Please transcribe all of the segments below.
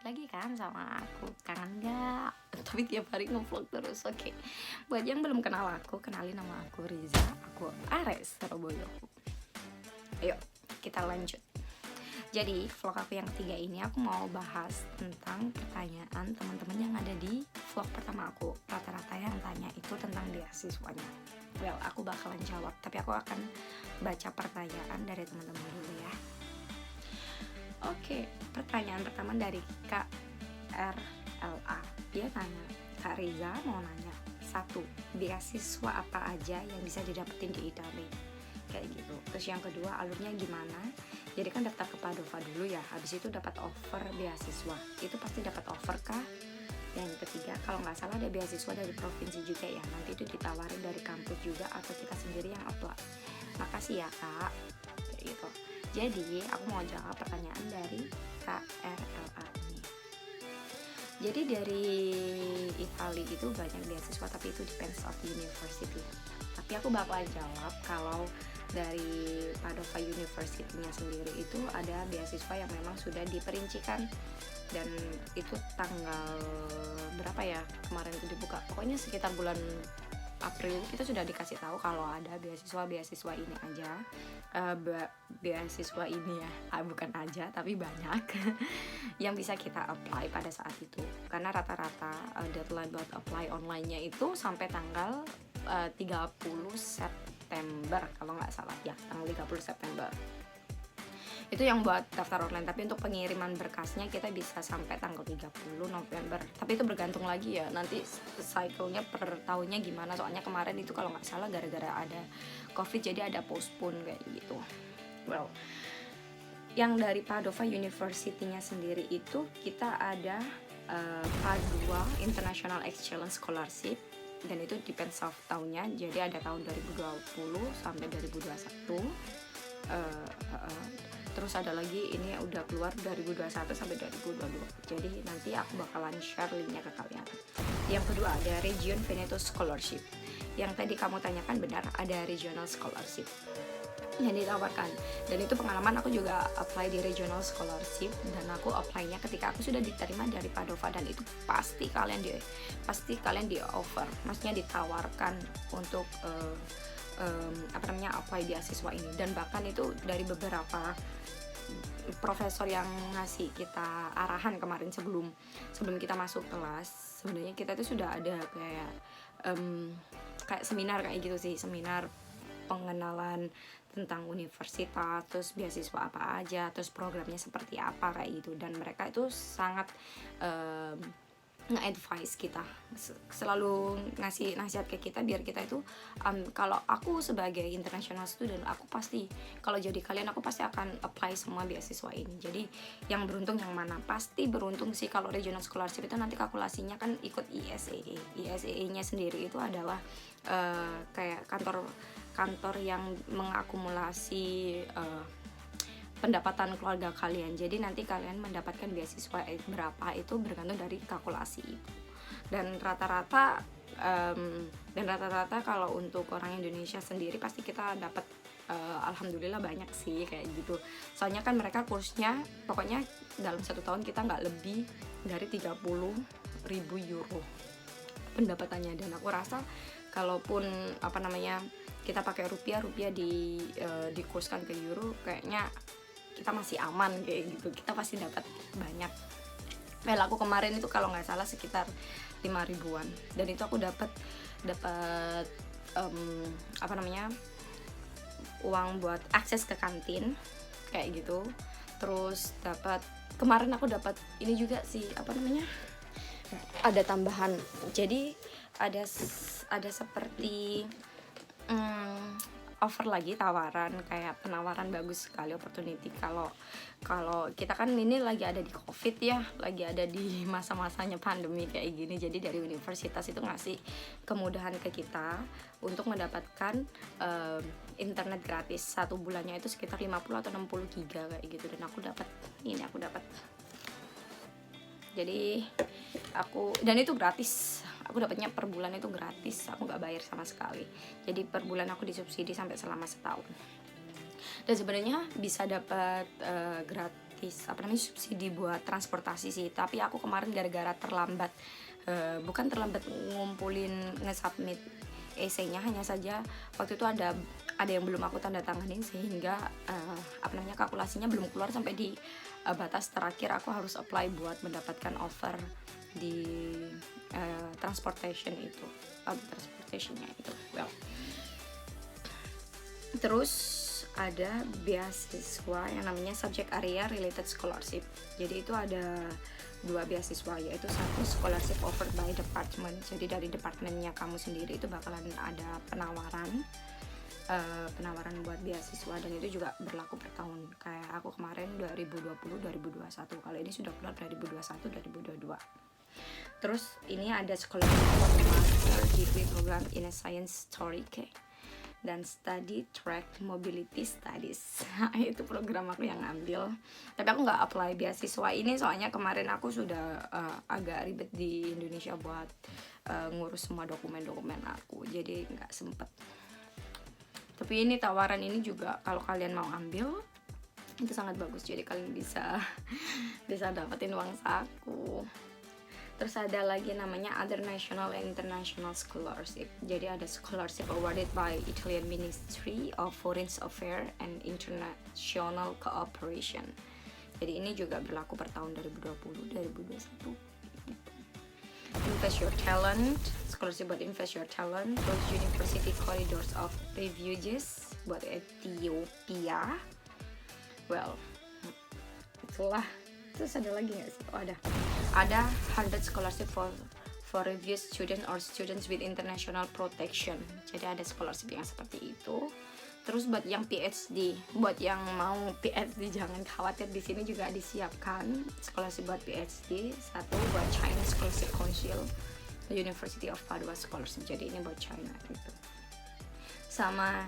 balik lagi kan sama aku. Kangen gak? Tapi tiap hari ngevlog terus. Oke. Buat yang belum kenal aku, kenalin nama aku Riza. Aku Ares Surabaya. Ayo kita lanjut. Jadi vlog aku yang ketiga ini aku mau bahas tentang pertanyaan teman-teman yang ada di vlog pertama aku. Rata-rata yang tanya itu tentang beasiswanya. Well, aku bakalan jawab, tapi aku akan baca pertanyaan dari teman-teman dulu ya. Oke, pertanyaan pertama dari Kak RLA. Dia tanya, Kak Riza mau nanya, 1. Beasiswa apa aja yang bisa didapetin di Italia? Kayak gitu. Terus yang kedua, alurnya gimana? Jadi kan daftar ke Padova dulu ya, habis itu dapat offer beasiswa. Itu pasti dapat offer kah? Yang ketiga, kalau nggak salah ada beasiswa dari provinsi juga ya. Nanti itu ditawarin dari kampus juga atau kita sendiri yang apply. Makasih ya Kak. Kayak gitu. Jadi aku mau jawab pertanyaan dari KRLA ini. Jadi dari Italia itu banyak beasiswa, tapi itu depends of university. Tapi aku bakal jawab kalau dari Padova University-nya sendiri itu ada beasiswa yang memang sudah diperincikan, dan itu tanggal berapa ya kemarin itu dibuka, pokoknya sekitar bulan April kita sudah dikasih tahu kalau ada beasiswa ini aja, beasiswa ini ya, bukan aja tapi banyak yang bisa kita apply pada saat itu, karena rata-rata deadline buat apply online-nya itu sampai tanggal 30 September kalau nggak salah ya, tanggal 30 September itu yang buat daftar online. Tapi untuk pengiriman berkasnya kita bisa sampai tanggal 30 November. Tapi itu bergantung lagi ya, nanti cycle-nya per tahunnya gimana. Soalnya kemarin itu kalau nggak salah gara-gara ada COVID jadi ada postpone kayak gitu. Well, yang dari Padova University-nya sendiri itu kita ada P2 International Exchange Scholarship, dan itu depends of tahunnya. Jadi ada tahun 2020 sampai 2021. Terus ada lagi ini udah keluar 2021 sampai 2022. Jadi nanti aku bakalan share linknya ke kalian. Yang kedua ada Region Veneto Scholarship. Yang tadi kamu tanyakan benar, ada regional scholarship yang ditawarkan, dan itu pengalaman aku juga apply di regional scholarship, dan aku apply-nya ketika aku sudah diterima dari Padova, dan itu pasti kalian di offer, maksudnya ditawarkan untuk apply beasiswa ini. Dan bahkan itu dari beberapa profesor yang ngasih kita arahan kemarin sebelum kita masuk kelas. Sebenarnya kita tuh sudah ada kayak seminar kayak gitu sih, seminar pengenalan tentang universitas, terus beasiswa apa aja, terus programnya seperti apa kayak gitu. Dan mereka itu sangat nge-advise kita, selalu ngasih nasihat ke kita biar kita itu kalau aku sebagai international student, aku pasti kalau jadi kalian aku pasti akan apply semua beasiswa ini. Jadi yang beruntung yang mana? Pasti beruntung sih kalau regional scholarship itu nanti kalkulasinya kan ikut ISEE. ISEE-nya sendiri itu adalah kayak kantor yang mengakumulasi pendapatan keluarga kalian. Jadi nanti kalian mendapatkan beasiswa berapa itu bergantung dari kalkulasi itu. Dan rata-rata kalau untuk orang Indonesia sendiri pasti kita dapat alhamdulillah banyak sih kayak gitu. Soalnya kan mereka kursnya pokoknya dalam 1 tahun kita nggak lebih dari 30.000 euro pendapatannya. Dan aku rasa kalaupun kita pakai rupiah dikurskan ke euro, kayaknya kita masih aman kayak gitu, kita pasti dapat banyak. Well, aku kemarin itu kalau nggak salah sekitar 5.000-an, dan itu aku dapat uang buat akses ke kantin kayak gitu. Terus kemarin aku dapat ini juga sih, ada tambahan. Jadi ada seperti offer lagi, kayak penawaran bagus sekali, opportunity. Kalau kita kan ini lagi ada di COVID ya, lagi ada di masa-masanya pandemi kayak gini. Jadi dari universitas itu ngasih kemudahan ke kita untuk mendapatkan internet gratis 1 bulannya itu sekitar 50 atau 60 giga kayak gitu. Dan aku dapat. Jadi dan itu gratis. Aku dapatnya per bulan itu gratis, aku nggak bayar sama sekali. Jadi per bulan aku disubsidi sampai selama 1 tahun. Dan sebenarnya bisa dapat gratis subsidi buat transportasi sih, tapi aku kemarin gara-gara terlambat, bukan terlambat ngumpulin nge-submit essay-nya, hanya saja waktu itu ada yang belum aku tanda tanganin sehingga kalkulasinya belum keluar sampai di batas terakhir aku harus apply buat mendapatkan offer di transportationnya itu. Terus ada beasiswa yang namanya subject area related scholarship. Jadi itu ada 2 beasiswa, yaitu satu scholarship offered by department. Jadi dari departemennya kamu sendiri itu bakalan ada penawaran buat beasiswa, dan itu juga berlaku per tahun. Kayak aku kemarin 2020 2021, kalau ini sudah keluar 2021 2022. Terus ini ada scholarship for master degree program in a science story dan study track mobility studies. Itu program aku yang ambil, tapi aku nggak apply beasiswa ini soalnya kemarin aku sudah agak ribet di Indonesia buat ngurus semua dokumen aku, jadi nggak sempet. Tapi ini tawaran ini juga kalau kalian mau ambil itu sangat bagus, jadi kalian bisa dapetin uang saku. Terus ada lagi namanya Other National and International Scholarship. Jadi ada scholarship awarded by Italian Ministry of Foreign Affairs and International Cooperation. Jadi ini juga berlaku per tahun 2020 2021. Invest Your Talent, scholarship buat Invest Your Talent. Terus University Corridors of Refugees buat Ethiopia. Well, itulah. Terus ada lagi nggak sih? Oh, ada 100 scholarship for refugee student or students with international protection. Jadi ada scholarship yang seperti itu. Terus buat yang PhD, buat yang mau PhD jangan khawatir, di sini juga disiapkan scholarship buat PhD. Satu buat China Scholarship Council, University of Padua Scholarship. Jadi ini buat China gitu. Sama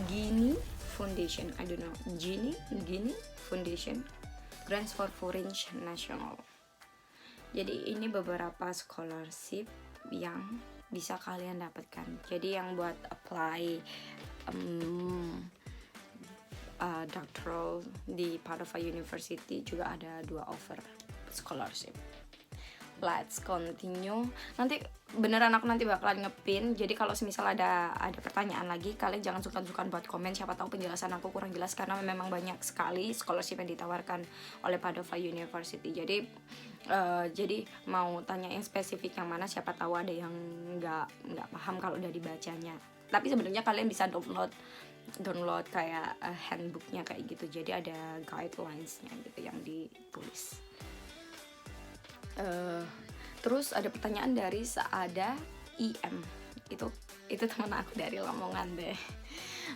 Gini Foundation, I don't know, Gini Foundation, Grants for Foreign National. Jadi ini beberapa scholarship yang bisa kalian dapatkan. Jadi yang buat apply doctoral di Padova University juga ada 2 offer scholarship. Let's continue. Nanti beneran aku nanti bakalan ngepin. Jadi kalau semisal ada pertanyaan lagi, kalian jangan sungkan-sungkan buat komen. Siapa tahu penjelasan aku kurang jelas, karena memang banyak sekali scholarship yang ditawarkan oleh Padova University. Jadi mau tanya yang spesifik yang mana, siapa tahu ada yang nggak paham kalau udah dibacanya. Tapi sebenarnya kalian bisa download kayak handbooknya kayak gitu. Jadi ada guidelines-nya gitu yang ditulis. Terus ada pertanyaan dari Saada IM, itu teman aku dari Lamongan deh.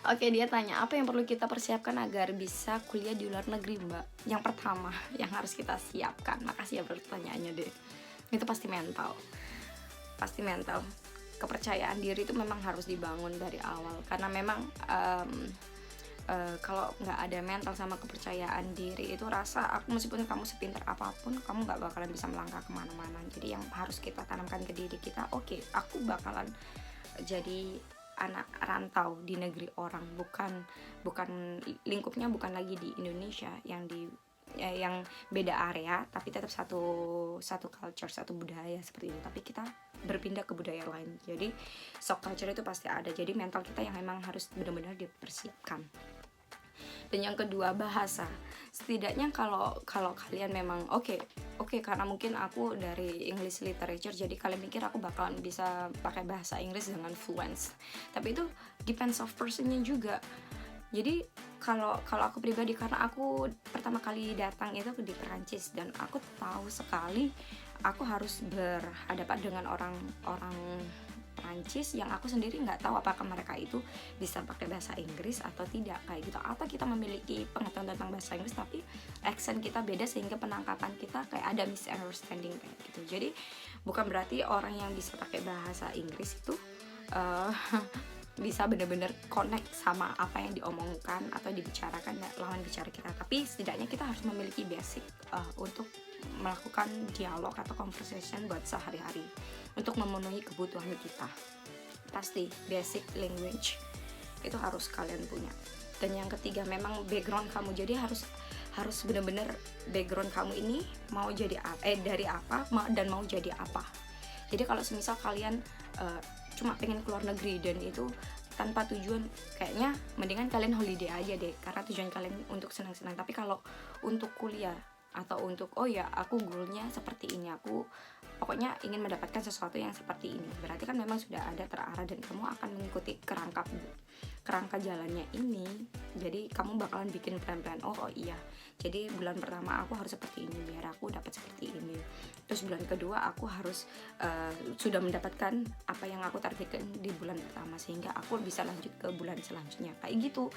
Oke, dia tanya apa yang perlu kita persiapkan agar bisa kuliah di luar negeri, Mbak? Yang pertama yang harus kita siapkan, makasih ya pertanyaannya deh, itu pasti mental. Kepercayaan diri itu memang harus dibangun dari awal, karena memang kalau nggak ada mental sama kepercayaan diri itu rasa meskipun kamu sepintar apapun, kamu nggak bakalan bisa melangkah kemana-mana. Jadi yang harus kita tanamkan ke diri kita, oke, aku bakalan jadi anak rantau di negeri orang, bukan lingkupnya bukan lagi di Indonesia yang beda area, tapi tetap satu culture, satu budaya seperti itu, tapi kita berpindah ke budaya lain. Jadi shock culture itu pasti ada. Jadi mental kita yang memang harus benar-benar dipersiapkan. Dan yang kedua, bahasa. Setidaknya kalau kalian memang oke, karena mungkin aku dari English Literature, jadi kalian mikir aku bakalan bisa pakai bahasa Inggris dengan fluent. Tapi itu depends of personnya juga. Jadi kalau aku pribadi, karena aku pertama kali datang itu di Perancis, dan aku tahu sekali aku harus berhadapan dengan orang Perancis yang aku sendiri nggak tahu apakah mereka itu bisa pakai bahasa Inggris atau tidak kayak gitu, atau kita memiliki pengetahuan tentang bahasa Inggris tapi accent kita beda sehingga penangkapan kita kayak ada misunderstanding kayak gitu. Jadi bukan berarti orang yang bisa pakai bahasa Inggris itu bisa benar-benar connect sama apa yang diomongkan atau dibicarakan lawan bicara kita, tapi setidaknya kita harus memiliki basic untuk melakukan dialog atau conversation buat sehari-hari untuk memenuhi kebutuhan kita. Pasti basic language itu harus kalian punya. Dan yang ketiga, memang background kamu, jadi harus harus bener-bener background kamu ini mau jadi dari apa dan mau jadi apa. Jadi kalau semisal kalian cuma pengen keluar negeri dan itu tanpa tujuan, kayaknya mendingan kalian holiday aja deh, karena tujuan kalian untuk senang-senang. Tapi kalau untuk kuliah atau untuk oh ya aku goalnya seperti ini, aku pokoknya ingin mendapatkan sesuatu yang seperti ini, berarti kan memang sudah ada terarah dan kamu akan mengikuti kerangka jalannya ini. Jadi kamu bakalan bikin plan-plan, oh iya, jadi bulan pertama aku harus seperti ini biar aku dapat seperti ini, terus bulan kedua aku harus sudah mendapatkan apa yang aku targetkan di bulan pertama sehingga aku bisa lanjut ke bulan selanjutnya, kayak gitu.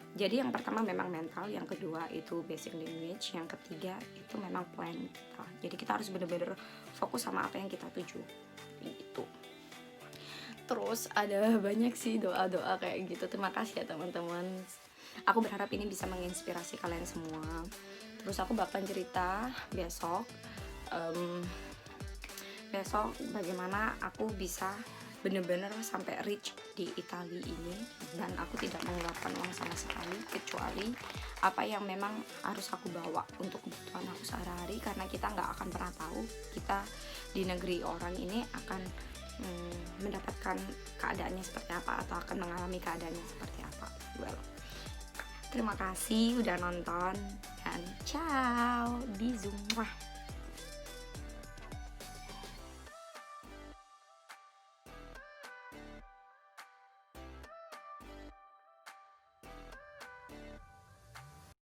Jadi yang pertama memang mental, yang kedua itu basic language, yang ketiga itu memang plan kita. Jadi kita harus benar-benar fokus sama apa yang kita tuju gitu. Terus ada banyak sih doa-doa kayak gitu. Terima kasih ya teman-teman. Aku berharap ini bisa menginspirasi kalian semua. Terus aku bakalan cerita besok bagaimana aku bisa bener-bener sampai reach di Italia ini, dan aku tidak mengeluarkan uang sama sekali kecuali apa yang memang harus aku bawa untuk kebutuhan aku sehari-hari, karena kita nggak akan pernah tahu kita di negeri orang ini akan mendapatkan keadaannya seperti apa atau akan mengalami keadaannya seperti apa. Well, terima kasih udah nonton dan ciao, bisous.